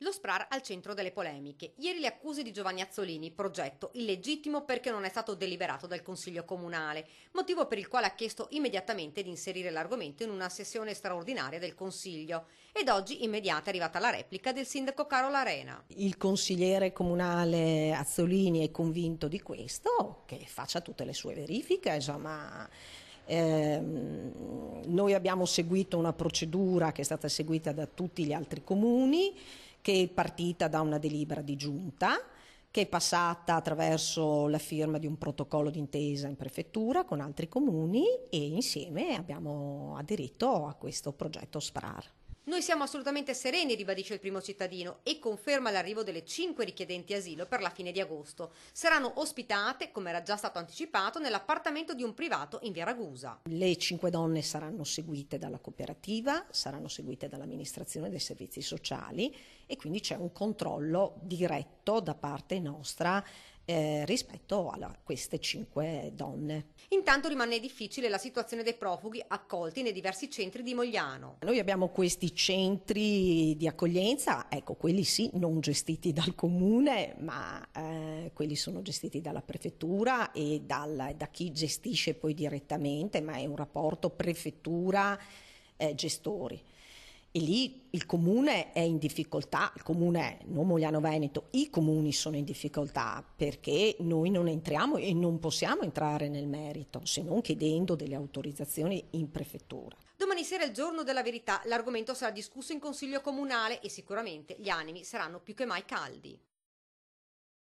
Lo SPRAR al centro delle polemiche. Ieri le accuse di Giovanni Azzolini, progetto illegittimo perché non è stato deliberato dal Consiglio Comunale, motivo per il quale ha chiesto immediatamente di inserire l'argomento in una sessione straordinaria del Consiglio. Ed oggi immediata è arrivata la replica del sindaco Carola Arena. Il consigliere comunale Azzolini è convinto di questo, che faccia tutte le sue verifiche, insomma. Noi abbiamo seguito una procedura che è stata seguita da tutti gli altri comuni, che è partita da una delibera di giunta, che è passata attraverso la firma di un protocollo d'intesa in prefettura con altri comuni e insieme abbiamo aderito a questo progetto SPRAR. Noi siamo assolutamente sereni, ribadisce il primo cittadino, e conferma l'arrivo delle 5 richiedenti asilo per la fine di agosto. Saranno ospitate, come era già stato anticipato, nell'appartamento di un privato in via Ragusa. Le 5 donne saranno seguite dalla cooperativa, saranno seguite dall'amministrazione dei servizi sociali e quindi c'è un controllo diretto da parte nostra rispetto a queste 5 donne. Intanto rimane difficile la situazione dei profughi accolti nei diversi centri di Mogliano. Noi abbiamo questi centri di accoglienza, ecco, quelli sì, non gestiti dal comune, ma quelli sono gestiti dalla prefettura e da chi gestisce poi direttamente, ma è un rapporto prefettura-gestori. E lì il comune è in difficoltà, il comune, non Mogliano Veneto, i comuni sono in difficoltà perché noi non entriamo e non possiamo entrare nel merito se non chiedendo delle autorizzazioni in prefettura. Domani sera è il giorno della verità, l'argomento sarà discusso in consiglio comunale e sicuramente gli animi saranno più che mai caldi.